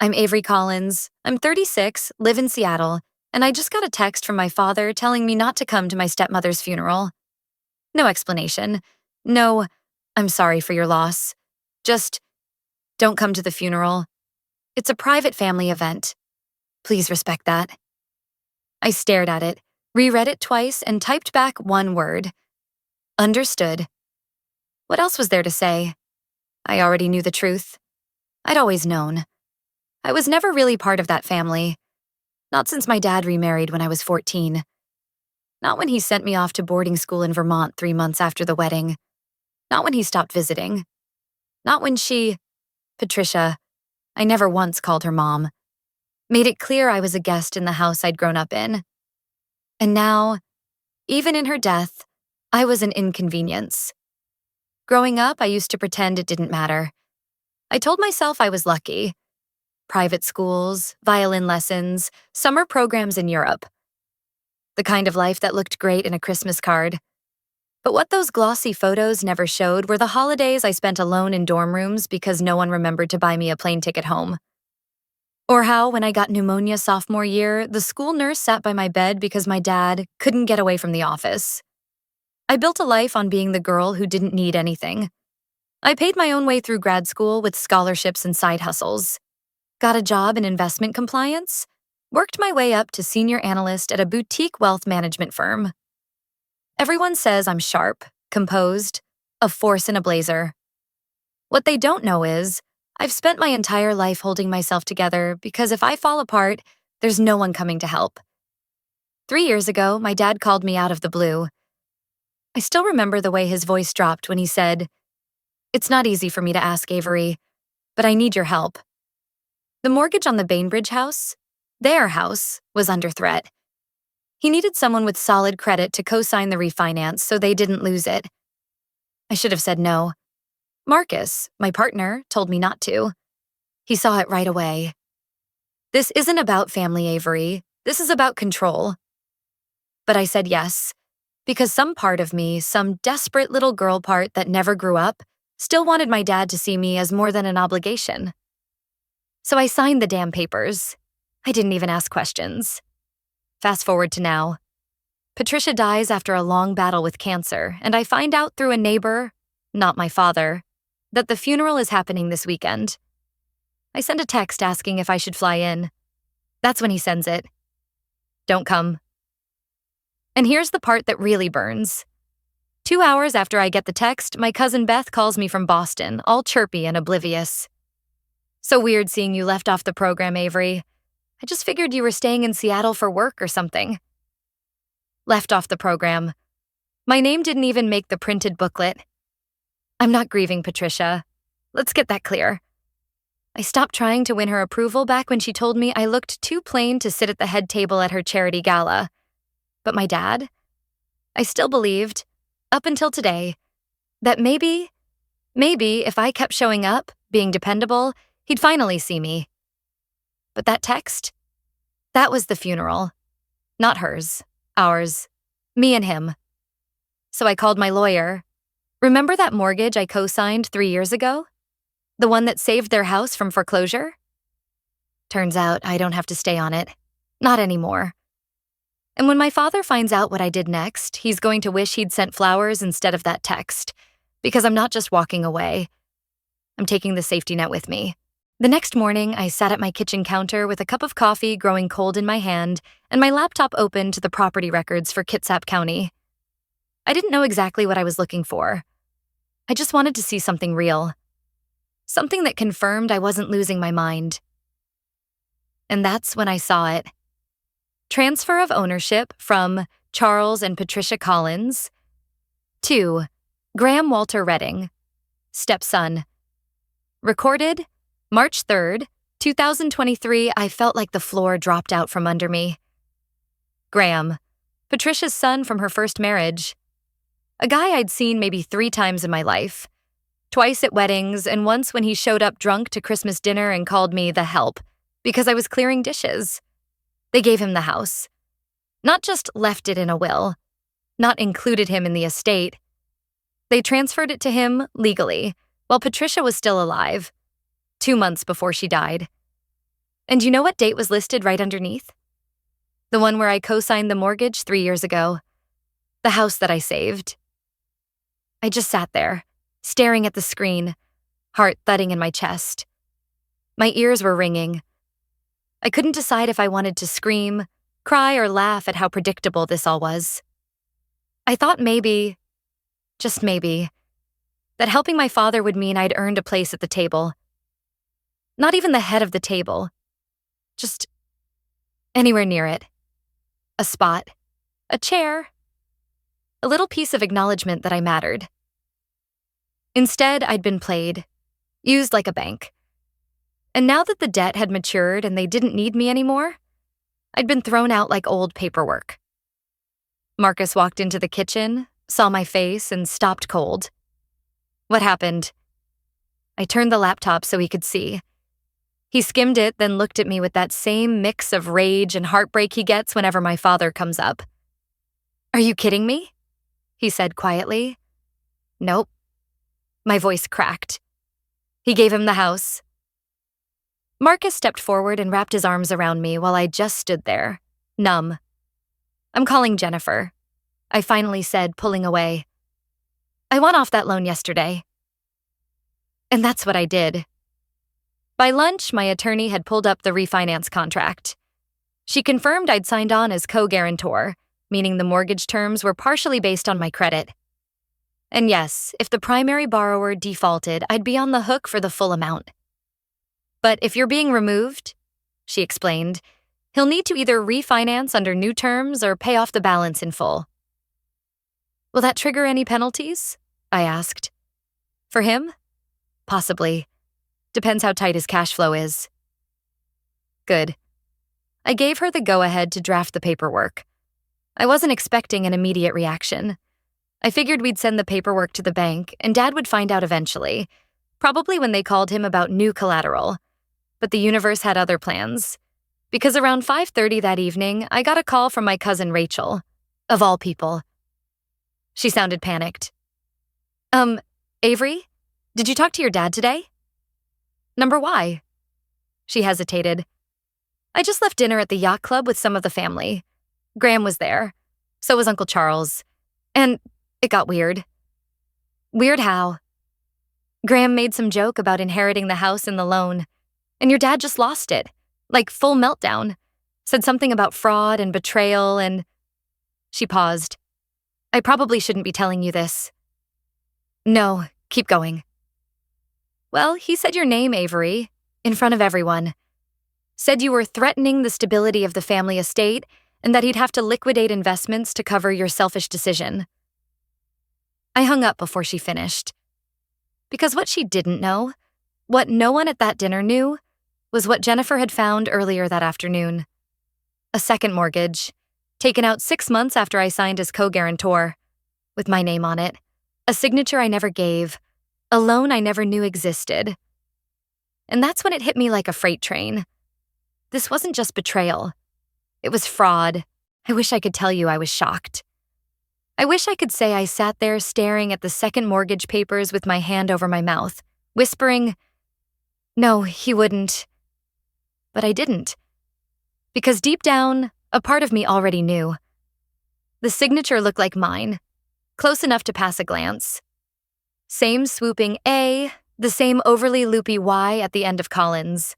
I'm Avery Collins. I'm 36, live in Seattle, and I just got a text from my father telling me not to come to my stepmother's funeral. No explanation. No, I'm sorry for your loss. Just don't come to the funeral. It's a private family event. Please respect that. I stared at it, reread it twice, and typed back one word. Understood. What else was there to say? I already knew the truth. I'd always known. I was never really part of that family. Not since my dad remarried when I was 14. Not when he sent me off to boarding school in Vermont 3 months after the wedding. Not when he stopped visiting. Not when Patricia, I never once called her mom, made it clear I was a guest in the house I'd grown up in. And now, even in her death, I was an inconvenience. Growing up, I used to pretend it didn't matter. I told myself I was lucky. Private schools, violin lessons, summer programs in Europe. The kind of life that looked great in a Christmas card. But what those glossy photos never showed were the holidays I spent alone in dorm rooms because no one remembered to buy me a plane ticket home. Or how, when I got pneumonia sophomore year, the school nurse sat by my bed because my dad couldn't get away from the office. I built a life on being the girl who didn't need anything. I paid my own way through grad school with scholarships and side hustles. Got a job in investment compliance, worked my way up to senior analyst at a boutique wealth management firm. Everyone says I'm sharp, composed, a force in a blazer. What they don't know is, I've spent my entire life holding myself together because if I fall apart, there's no one coming to help. 3 years ago, my dad called me out of the blue. I still remember the way his voice dropped when he said, "It's not easy for me to ask, Avery, but I need your help." The mortgage on the Bainbridge house, their house, was under threat. He needed someone with solid credit to co-sign the refinance so they didn't lose it. I should have said no. Marcus, my partner, told me not to. He saw it right away. This isn't about family, Avery. This is about control. But I said yes, because some part of me, some desperate little girl part that never grew up, still wanted my dad to see me as more than an obligation. So I signed the damn papers. I didn't even ask questions. Fast forward to now. Patricia dies after a long battle with cancer, and I find out through a neighbor, not my father, that the funeral is happening this weekend. I send a text asking if I should fly in. That's when he sends it. Don't come. And here's the part that really burns. 2 hours after I get the text, my cousin Beth calls me from Boston, all chirpy and oblivious. "So weird seeing you left off the program, Avery. I just figured you were staying in Seattle for work or something." Left off the program. My name didn't even make the printed booklet. I'm not grieving Patricia. Let's get that clear. I stopped trying to win her approval back when she told me I looked too plain to sit at the head table at her charity gala. But my dad? I still believed, up until today, that maybe if I kept showing up, being dependable, he'd finally see me. But that text? That was the funeral. Not hers, ours, me and him. So I called my lawyer. Remember that mortgage I co-signed 3 years ago? The one that saved their house from foreclosure? Turns out I don't have to stay on it. Not anymore. And when my father finds out what I did next, he's going to wish he'd sent flowers instead of that text, because I'm not just walking away. I'm taking the safety net with me. The next morning, I sat at my kitchen counter with a cup of coffee growing cold in my hand and my laptop open to the property records for Kitsap County. I didn't know exactly what I was looking for. I just wanted to see something real. Something that confirmed I wasn't losing my mind. And that's when I saw it. Transfer of ownership from Charles and Patricia Collins to Graham Walter Redding, stepson. Recorded March 3rd, 2023. I felt like the floor dropped out from under me. Graham, Patricia's son from her first marriage. A guy I'd seen maybe 3 times in my life. Twice at weddings, and once when he showed up drunk to Christmas dinner and called me the help because I was clearing dishes. They gave him the house. Not just left it in a will, not included him in the estate. They transferred it to him legally while Patricia was still alive, 2 months before she died. And you know what date was listed right underneath? The one where I co-signed the mortgage 3 years ago. The house that I saved. I just sat there, staring at the screen, heart thudding in my chest. My ears were ringing. I couldn't decide if I wanted to scream, cry, or laugh at how predictable this all was. I thought maybe, just maybe, that helping my father would mean I'd earned a place at the table. Not even the head of the table. Just anywhere near it. A spot. A chair. A little piece of acknowledgement that I mattered. Instead, I'd been played, used like a bank. And now that the debt had matured and they didn't need me anymore, I'd been thrown out like old paperwork. Marcus walked into the kitchen, saw my face, and stopped cold. What happened? I turned the laptop so he could see. He skimmed it, then looked at me with that same mix of rage and heartbreak he gets whenever my father comes up. "Are you kidding me?" he said quietly. "Nope." My voice cracked. He gave him the house. Marcus stepped forward and wrapped his arms around me while I just stood there, numb. "I'm calling Jennifer," I finally said, pulling away. "I went off that loan yesterday." And that's what I did. By lunch, my attorney had pulled up the refinance contract. She confirmed I'd signed on as co-guarantor, meaning the mortgage terms were partially based on my credit. And yes, if the primary borrower defaulted, I'd be on the hook for the full amount. But if you're being removed, she explained, he'll need to either refinance under new terms or pay off the balance in full. "Will that trigger any penalties?" I asked. "For him? Possibly. Depends how tight his cash flow is." Good. I gave her the go-ahead to draft the paperwork. I wasn't expecting an immediate reaction. I figured we'd send the paperwork to the bank and Dad would find out eventually, probably when they called him about new collateral. But the universe had other plans. Because around 5:30 that evening, I got a call from my cousin Rachel, of all people. She sounded panicked. Avery, did you talk to your dad today?" "Number why?" She hesitated. "I just left dinner at the yacht club with some of the family. Graham was there. So was Uncle Charles. And it got weird." "Weird how?" "Graham made some joke about inheriting the house and the loan. And your dad just lost it. Like full meltdown. Said something about fraud and betrayal and..." She paused. "I probably shouldn't be telling you this." "No, keep going." "Well, he said your name, Avery, in front of everyone. Said you were threatening the stability of the family estate and that he'd have to liquidate investments to cover your selfish decision." I hung up before she finished. Because what she didn't know, what no one at that dinner knew, was what Jennifer had found earlier that afternoon. A second mortgage, taken out 6 months after I signed as co-guarantor, with my name on it, a signature I never gave, a loan I never knew existed. And that's when it hit me like a freight train. This wasn't just betrayal. It was fraud. I wish I could tell you I was shocked. I wish I could say I sat there staring at the second mortgage papers with my hand over my mouth, whispering, "No, he wouldn't." But I didn't. Because deep down, a part of me already knew. The signature looked like mine, close enough to pass a glance. Same swooping A, the same overly loopy Y at the end of Collins.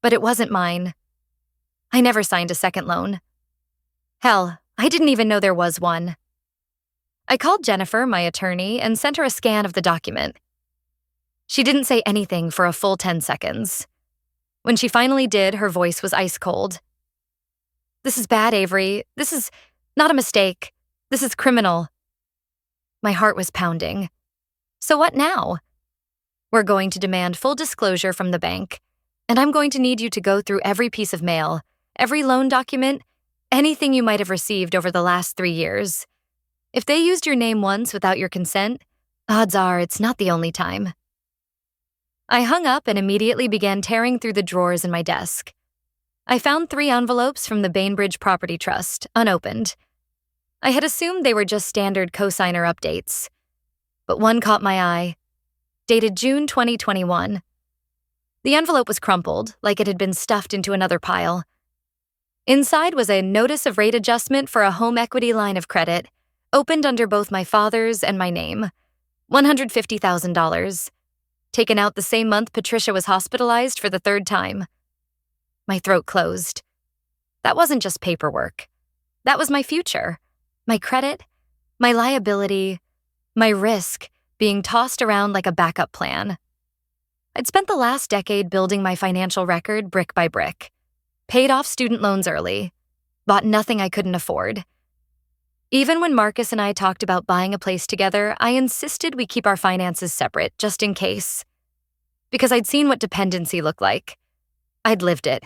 But it wasn't mine. I never signed a second loan. Hell, I didn't even know there was one. I called Jennifer, my attorney, and sent her a scan of the document. She didn't say anything for a full 10 seconds. When she finally did, her voice was ice cold. "This is bad, Avery. This is not a mistake. This is criminal." My heart was pounding. So what now? "We're going to demand full disclosure from the bank, and I'm going to need you to go through every piece of mail, every loan document, anything you might have received over the last 3 years. If they used your name once without your consent, odds are it's not the only time." I hung up and immediately began tearing through the drawers in my desk. I found 3 envelopes from the Bainbridge Property Trust, unopened. I had assumed they were just standard cosigner updates. But one caught my eye. Dated June 2021. The envelope was crumpled, like it had been stuffed into another pile. Inside was a notice of rate adjustment for a home equity line of credit, opened under both my father's and my name. $150,000. Taken out the same month Patricia was hospitalized for the third time. My throat closed. That wasn't just paperwork. That was my future, my credit, my liability, my risk being tossed around like a backup plan. I'd spent the last decade building my financial record brick by brick, paid off student loans early, bought nothing I couldn't afford. Even when Marcus and I talked about buying a place together, I insisted we keep our finances separate, just in case. Because I'd seen what dependency looked like. I'd lived it.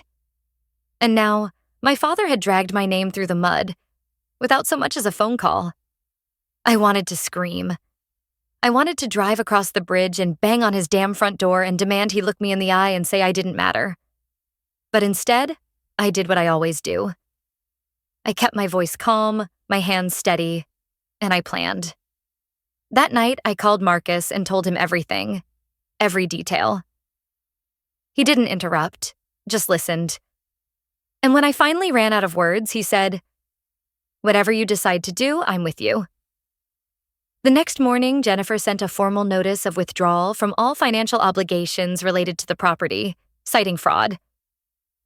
And now, my father had dragged my name through the mud, without so much as a phone call. I wanted to scream. I wanted to drive across the bridge and bang on his damn front door and demand he look me in the eye and say I didn't matter. But instead, I did what I always do. I kept my voice calm, my hands steady, and I planned. That night, I called Marcus and told him everything, every detail. He didn't interrupt, just listened. And when I finally ran out of words, he said, "Whatever you decide to do, I'm with you." The next morning, Jennifer sent a formal notice of withdrawal from all financial obligations related to the property, citing fraud.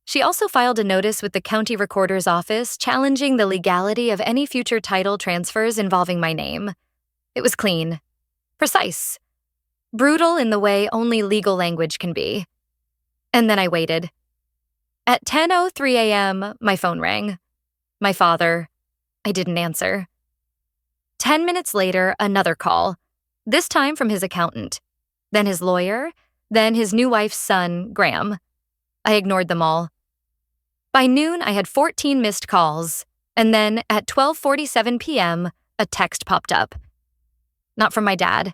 She also filed a notice with the county recorder's office challenging the legality of any future title transfers involving my name. It was clean, precise, brutal in the way only legal language can be. And then I waited. At 10:03 a.m., my phone rang. My father. I didn't answer. 10 minutes later, another call, this time from his accountant, then his lawyer, then his new wife's son, Graham. I ignored them all. By noon, I had 14 missed calls, and then at 12:47 p.m., a text popped up. Not from my dad,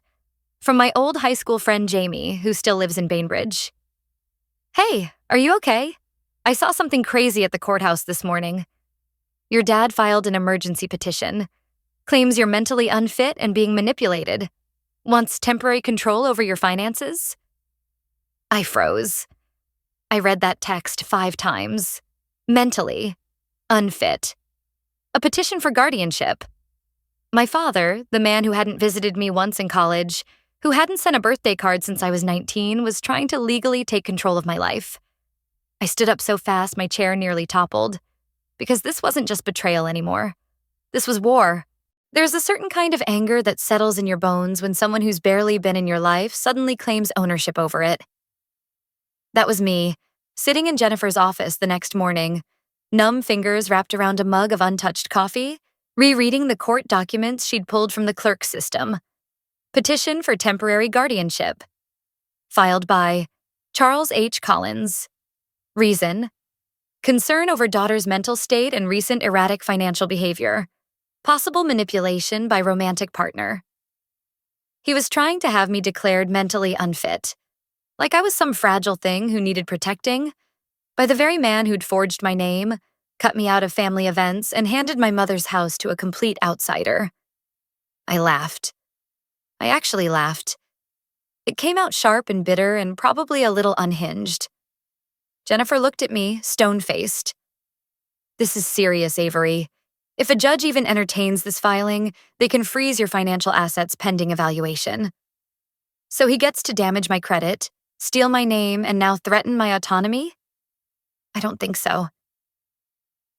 from my old high school friend Jamie, who still lives in Bainbridge. "Hey, are you okay? I saw something crazy at the courthouse this morning. Your dad filed an emergency petition. Claims you're mentally unfit and being manipulated. Wants temporary control over your finances." I froze. I read that text 5 times. Mentally unfit. A petition for guardianship. My father, the man who hadn't visited me once in college, who hadn't sent a birthday card since I was 19, was trying to legally take control of my life. I stood up so fast my chair nearly toppled. Because this wasn't just betrayal anymore. This was war. There's a certain kind of anger that settles in your bones when someone who's barely been in your life suddenly claims ownership over it. That was me, sitting in Jennifer's office the next morning, numb fingers wrapped around a mug of untouched coffee, rereading the court documents she'd pulled from the clerk's system. Petition for temporary guardianship. Filed by Charles H. Collins. Reason: concern over daughter's mental state and recent erratic financial behavior. Possible manipulation by romantic partner. He was trying to have me declared mentally unfit, like I was some fragile thing who needed protecting, by the very man who'd forged my name, cut me out of family events, and handed my mother's house to a complete outsider. I laughed. I actually laughed. It came out sharp and bitter and probably a little unhinged. Jennifer looked at me, stone-faced. "This is serious, Avery. If a judge even entertains this filing, they can freeze your financial assets pending evaluation. So he gets to damage my credit, steal my name, and now threaten my autonomy? I don't think so."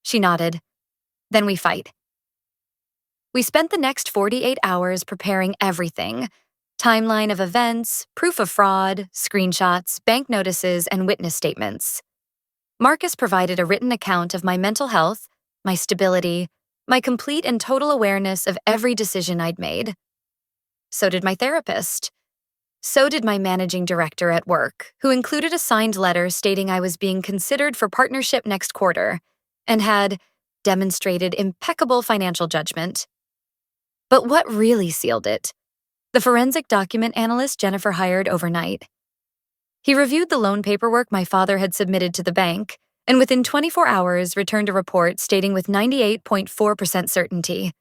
She nodded. Then we fight. We spent the next 48 hours preparing everything: timeline of events, proof of fraud, screenshots, bank notices, and witness statements. Marcus provided a written account of my mental health, my stability, my complete and total awareness of every decision I'd made. So did my therapist. So did my managing director at work, who included a signed letter stating I was being considered for partnership next quarter and had demonstrated impeccable financial judgment. But what really sealed it? The forensic document analyst Jennifer hired overnight. He reviewed the loan paperwork my father had submitted to the bank, and within 24 hours returned a report stating with 98.4% certainty.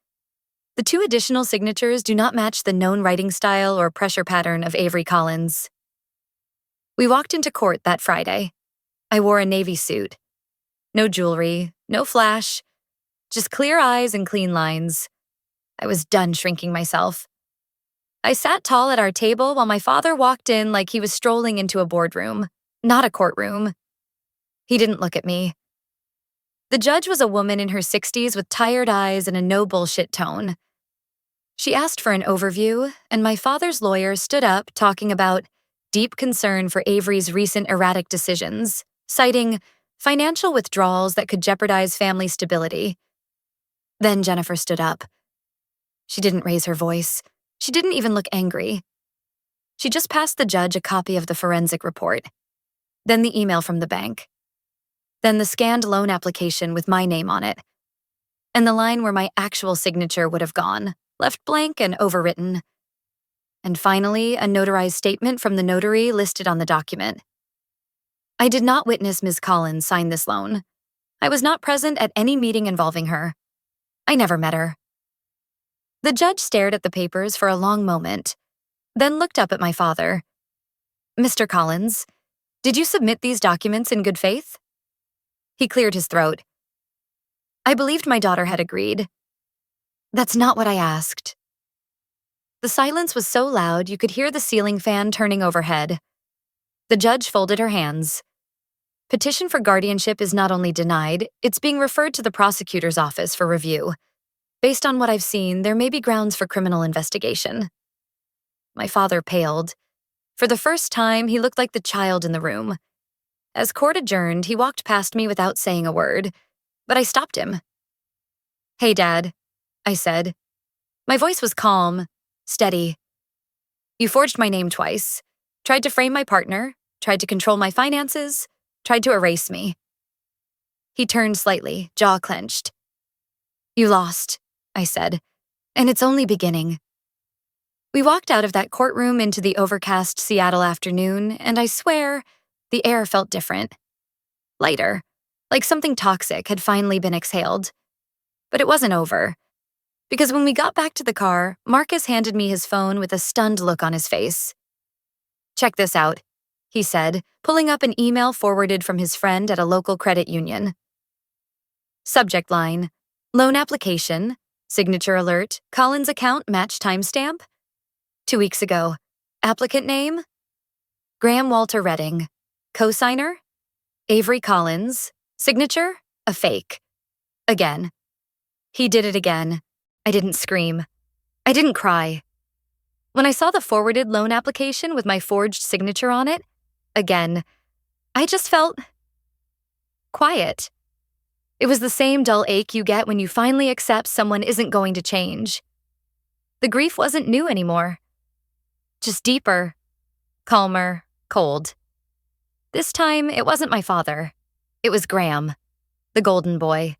The 2 additional signatures do not match the known writing style or pressure pattern of Avery Collins. We walked into court that Friday. I wore a navy suit. No jewelry, no flash, just clear eyes and clean lines. I was done shrinking myself. I sat tall at our table while my father walked in like he was strolling into a boardroom, not a courtroom. He didn't look at me. The judge was a woman in her 60s with tired eyes and a no-bullshit tone. She asked for an overview, and my father's lawyer stood up talking about deep concern for Avery's recent erratic decisions, citing financial withdrawals that could jeopardize family stability. Then Jennifer stood up. She didn't raise her voice. She didn't even look angry. She just passed the judge a copy of the forensic report, then the email from the bank, then the scanned loan application with my name on it, and the line where my actual signature would have gone, left blank and overwritten, and finally a notarized statement from the notary listed on the document. I did not witness Ms. Collins sign this loan. I was not present at any meeting involving her. I never met her. The judge stared at the papers for a long moment, then looked up at my father. Mr. Collins, did you submit these documents in good faith? He cleared his throat. I believed my daughter had agreed. That's not what I asked. The silence was so loud you could hear the ceiling fan turning overhead. The judge folded her hands. Petition for guardianship is not only denied, it's being referred to the prosecutor's office for review. Based on what I've seen, there may be grounds for criminal investigation. My father paled. For the first time, he looked like the child in the room. As court adjourned, he walked past me without saying a word, but I stopped him. Hey, Dad, I said. My voice was calm, steady. You forged my name twice, tried to frame my partner, tried to control my finances, tried to erase me. He turned slightly, jaw clenched. You lost, I said, and it's only beginning. We walked out of that courtroom into the overcast Seattle afternoon, and I swear, the air felt different. Lighter, like something toxic had finally been exhaled. But it wasn't over. Because when we got back to the car, Marcus handed me his phone with a stunned look on his face. Check this out, he said, pulling up an email forwarded from his friend at a local credit union. Subject line, loan application, signature alert, Collins account match timestamp. 2 weeks ago. Applicant name? Graham Walter Redding. Cosigner? Avery Collins. Signature? A fake. Again. He did it again. I didn't scream. I didn't cry. When I saw the forwarded loan application with my forged signature on it, again, I just felt quiet. It was the same dull ache you get when you finally accept someone isn't going to change. The grief wasn't new anymore. Just deeper, calmer, cold. This time, it wasn't my father. It was Graham, the golden boy,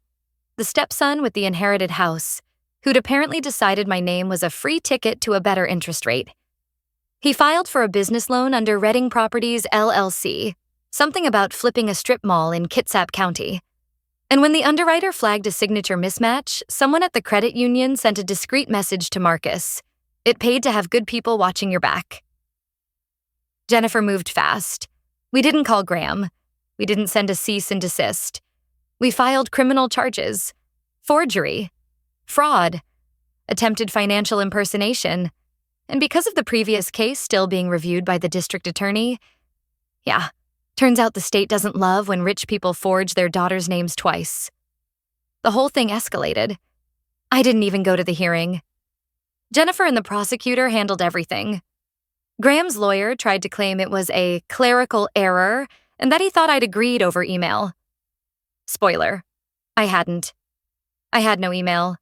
the stepson with the inherited house, who'd apparently decided my name was a free ticket to a better interest rate. He filed for a business loan under Redding Properties, LLC, something about flipping a strip mall in Kitsap County. And when the underwriter flagged a signature mismatch, someone at the credit union sent a discreet message to Marcus. It paid to have good people watching your back. Jennifer moved fast. We didn't call Graham. We didn't send a cease and desist. We filed criminal charges, forgery, fraud, attempted financial impersonation, and because of the previous case still being reviewed by the district attorney, turns out the state doesn't love when rich people forge their daughters' names twice. The whole thing escalated. I didn't even go to the hearing. Jennifer and the prosecutor handled everything. Graham's lawyer tried to claim it was a clerical error and that he thought I'd agreed over email. Spoiler, I hadn't. I had no email,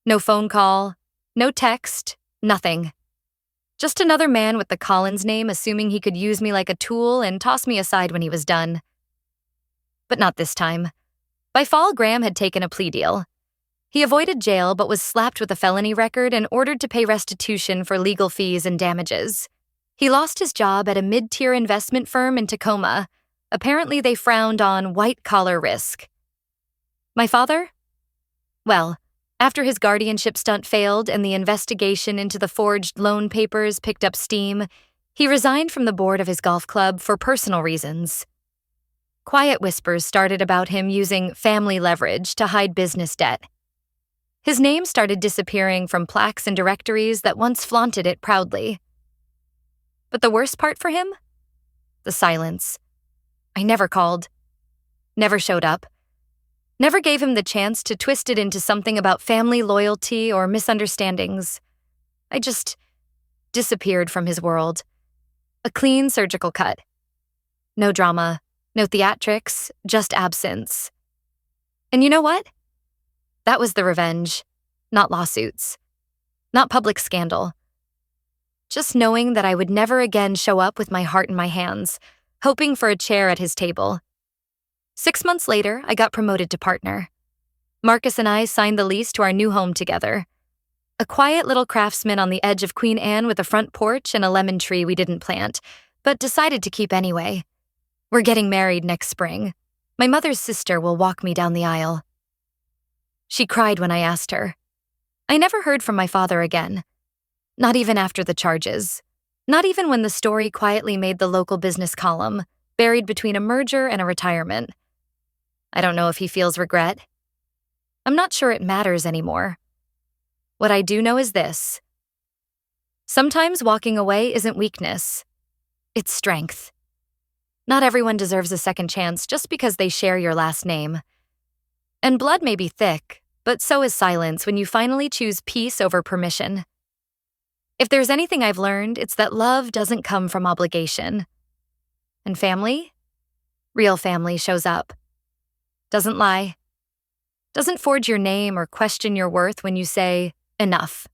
no phone call, no text, nothing. Just another man with the Collins name assuming he could use me like a tool and toss me aside when he was done. But not this time. By fall, Graham had taken a plea deal. He avoided jail but was slapped with a felony record and ordered to pay restitution for legal fees and damages. He lost his job at a mid-tier investment firm in Tacoma. Apparently, they frowned on white-collar risk. My father? Well, after his guardianship stunt failed and the investigation into the forged loan papers picked up steam, He resigned from the board of his golf club for personal reasons. Quiet whispers started about him using family leverage to hide business debt. His name started disappearing from plaques and directories that once flaunted it proudly. But the worst part for him? The silence. I never called. Never showed up. Never gave him the chance to twist it into something about family loyalty or misunderstandings. I just disappeared from his world. A clean surgical cut. No drama, no theatrics, just absence. And you know what? That was the revenge, not lawsuits, not public scandal. Just knowing that I would never again show up with my heart in my hands, hoping for a chair at his table. 6 months later, I got promoted to partner. Marcus and I signed the lease to our new home together. A quiet little craftsman on the edge of Queen Anne with a front porch and a lemon tree we didn't plant, but decided to keep anyway. We're getting married next spring. My mother's sister will walk me down the aisle. She cried when I asked her. I never heard from my father again. Not even after the charges. Not even when the story quietly made the local business column, buried between a merger and a retirement. I don't know if he feels regret. I'm not sure it matters anymore. What I do know is this. Sometimes walking away isn't weakness. It's strength. Not everyone deserves a second chance just because they share your last name. And blood may be thick, but so is silence when you finally choose peace over permission. If there's anything I've learned, it's that love doesn't come from obligation. And family? Real family shows up. Doesn't lie. Doesn't forge your name or question your worth when you say, enough.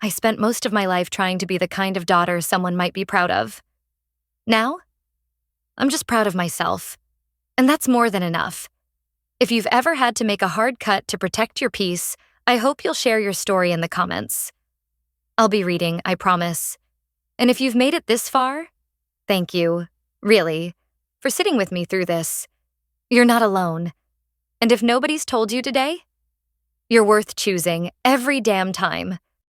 I spent most of my life trying to be the kind of daughter someone might be proud of. Now, I'm just proud of myself. And that's more than enough. If you've ever had to make a hard cut to protect your peace, I hope you'll share your story in the comments. I'll be reading, I promise. And if you've made it this far, thank you, really, for sitting with me through this. You're not alone. And if nobody's told you today, you're worth choosing every damn time.